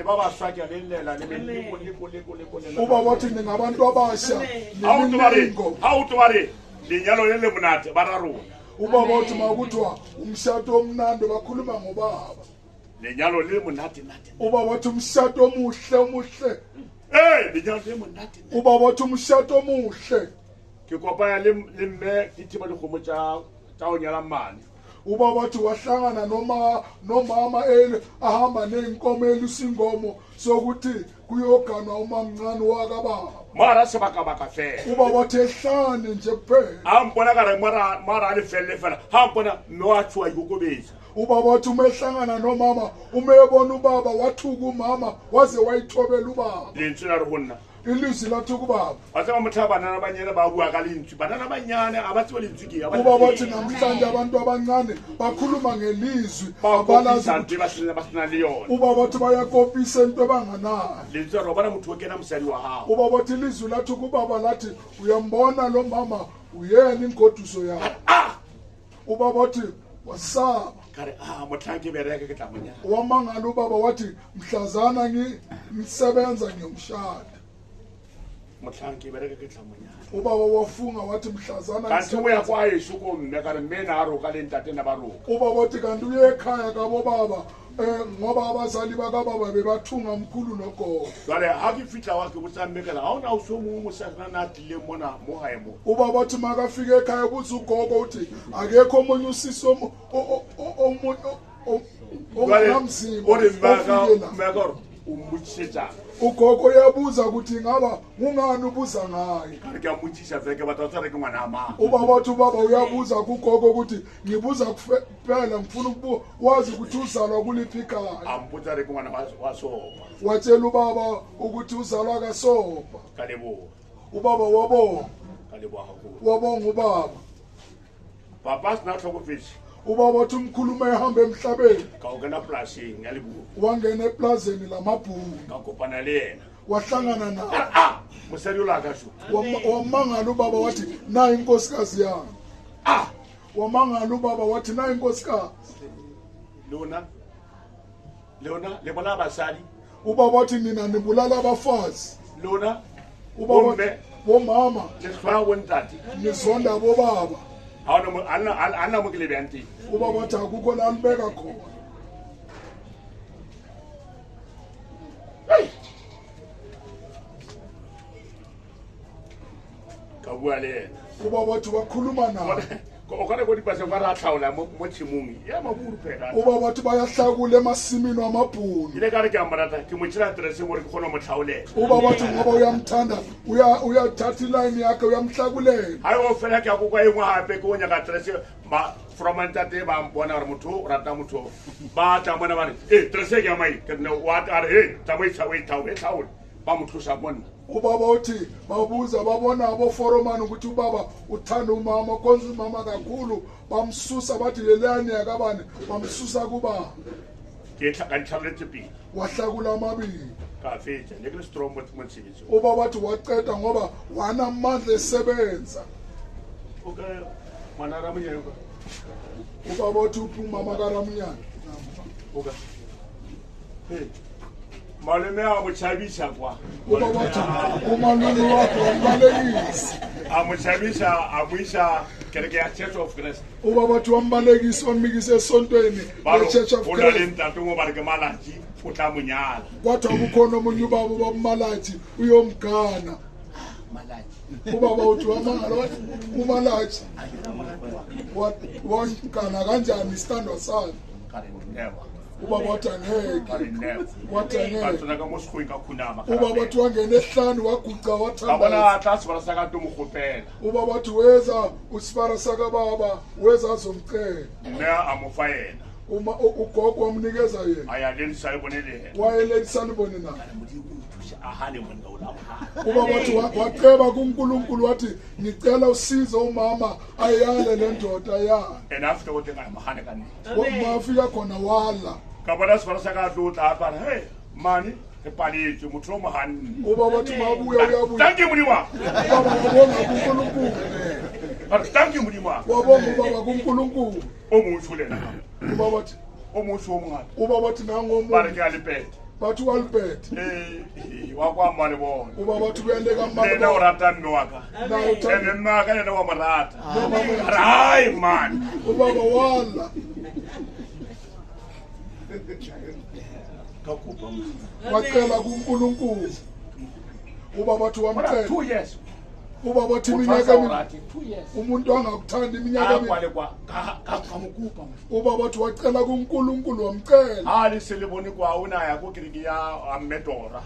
baba swaki alela le uba wathi ningabantu abasha how to worry linyalo lele monate ba rarona uba wathi makuthiwa umshado omnandi bakhuluma ngobaba linyalo le monate nate uba wathi umshado omuhle linyalo le monate uba wathi umshado omuhle ke kopanya le mme dithiba dikgomo tsa o nyala mane uba wathi wahlangana nomama ahamba nenkomo elusingomo sokuthi kuyoganwa umamncane wakababa mara sebaka fela uba wathi ehlane nje kuphela ambona kare mara le fela hambona noathwa yokobeza uba wathi umehlangana nomama umebona ubaba wathuka umama waze wayithobela ubaba lentswe la re honna ilizwi lathuka ubaba batsa motho banana abanyane ba bua ka lentswe banana abanyane abathi lentswe ke uba wathi namhlanje abantu abancane bakhuluma ngelizwi abalazi basina le yona uba wathi bayakopisa into banganayo lentswe ro bana motho okena mosadi wa hao uba wathi ilizwi lathuka ubaba lathi uyambona lo mama uyena ingoduso yakhe uba wathi wasaba kare mothanke bereke ke tla monya wamangala ubaba wathi mhlazana ngisebenza ngiyomshada mothanke bereke ke tla monya ubaba wafunga wathi mhlazana kanti uyakwaye shuko mme kare mina aro ka le ntate na baroka uba wathi kanti uye ekhaya kabo baba ngoba abazali bakababa bebathunga mkhulu nogogo jale ha ke fitla wa ke botsa mmekela ha ona o so mo mosana na tlile mona mo hae mo uba wathi makafika ekhaya buza ugogo uthi akekho omunye usiso onamzimba ore mmeka umutshitsa ugogo uyabuza ukuthi ngaba ngungani ubuza ngaye kare ke amutshisa veke bathatsa re ke ngwana ama uba wathi ubaba uyabuza kugogo ukuthi ngibuza kuphela ngifuna wazi ukuthi uzalwa kuliphi ikhaya ambutsa re ke ngwana wasopa watshela ubaba ukuthi uzalwa kasopa kalebo ubaba wabonga ubaba papa sina tlhokofishi ubaba wathi umkhuluma ehamba emhlabeni ka o kena plasing ya lebu wangena eplazeni lamabhulu ka kopana le yena wahlangana naye mosadi o la ka sho wamangala ubaba wathi nayi inkosikazi yami wamangala ubaba wathi nayi inkosikazi lona le bona basadi ubaba wathi nina nibulala abafazi lona ubaba bomama le hlwa wontati nizonda bobaba ana mo ke le byanti ubaba wathi akukho la nibeka khona ka bua le yena ubaba wathi wakhuluma naye o kare go dipase ba ra tlhaola mo tshimong ya maburu phela ubaba wathi bayahlakula emasimini wamabhunu ile kare ke ambarata ke mo tshira dress mo re ke khona mo tlhaolela ubaba wathi ngoba uyamthanda uyathatha iline yakhe uyamhlakulela hayi o fela ke akukwa engwe hape ke o nyaka dress ba from ntate ba mbona re motho rata motho ba tla mona ba re dress ke ya mai ke no what are tsamai tsawe thaole ba motlosa monna ubaba uthi babuza babona aboforomani ukuthi ubaba uthanda umama konza umama kakhulu bamsusa bathi lelani yakabani bamsusa kubaba ke kantlhaletse pila wahlakula amabili ka fetsa le ke strong mo msebenzi ubaba wathi waqeda ngoba wanamandla esebenza okay mwana ramunyane ubaba wathi uphi umama karamunyane okay malome a mo tshabisa kwa ubaba wathi umalulu wakhe wambalekisa a mo tshabisa a buisa kereke ya Church of Christ ubaba wathi wambalekisa wamikisa esontweni le-Church of Christ le Christ ntate ngo ba re ke malaji o tla monyala kwathi akukhona omunye ubaba babamalathi uyomgana ubaba uthi wamangala wathi umalathi wangana kanjani isithandwa sakhe ubaba wathi angeke wathi angeke ubaba wathi wangena ehlanu waguca wathandaza ubaba wathi weza usipara sakababa weza azomcela ugogo wamnikeza yena wayelenisa libone naye ubaba wathi waceba kuNkulunkulu wathi ngicela usizo umama ayale le ndoda yakhe mafika khona wala kabona sifana saka tlotla apana hey mani ke paletswe motho o mohanne ubaba wathi mabuya uyabuya thank you mudima ubaba wabonga kuNkulunkulu thank you mudima wabonga ubaba kuNkulunkulu o motsho lena ubaba wathi o motsho o mongata ubaba wathi nangomo ba re ke a lepete bathi uAlbert wakwamane bona uba bathi kuyendeka mali lena o rata mme wa ka nayo ene mme wa ka lena wa mo rata hayi man ubaba wala ka kopa mo wacela kuNkulunkulu uba bathi wamcela 2 years uba bathi iminyaka umuntu angakuthanda iminyaka akwale kwa ka mokupa uba bathi wacela kuNkulunkulu wamcela hali seleboni kwa una ya ko kiriki ya amedora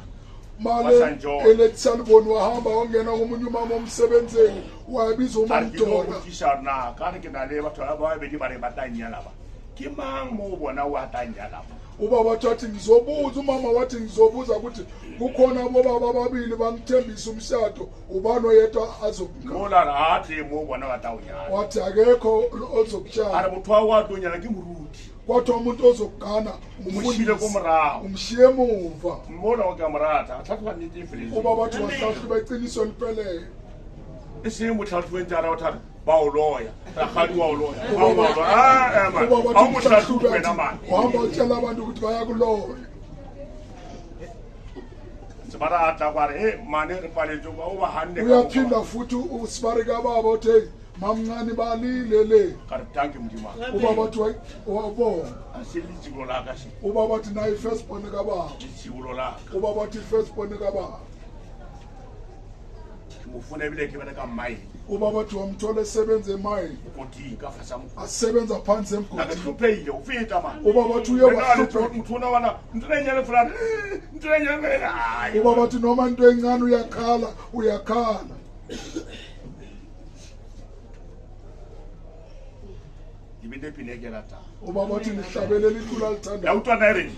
male eletsaliboni wahamba wangena komunye umama omsebenzeni wabiza umamdora ukishana kana ke na le batho ba be di bare batanyala ba ke mang mo bona wa tanyala uba bathi wathi ngizobuza umama wathi ngizobuza ukuthi kukhona bobaba ababili bangithembisa umshado ubani oyedwa azokukha mola hathi mo bona wa tawunyala wathi akekho ozokushada ara muthu wa tonyala ke muruti kwathi umuntu ozokugana umshile komrawo umshiye emuva mbona wa kamrata athathu ba niti free uba bathi wahlahla beqiniso liphelele isimbu thathu wentara wathathu bawuloya rakhali wawuloya man uba bathi awumuhlahlu wena man uhamba utshela abantu ukuthi bayakuloya sibara atla kware mane re pale juba uba hande uyaphinda futhi usibari kababa uthi mamncane balile le kartangi mdima uba bathi wabona asilitsiko la kashi uba bathi nayi first born kababa litsiko la uba bathi first born kababa ufuna ibile ke bana ka mai uba bathi wamthola esebenza emayini ukuthi ka fasa mu asebenza phansi emgodini nakahluphekile ufita man uba bathi uye wahlupha mthuna wana ntlenyele fulani ntlenyele hayi uba bathi noma into encane uyakhala ibinde pinekela ta uba bathi nihlabelela icula lithanda ya utwana ere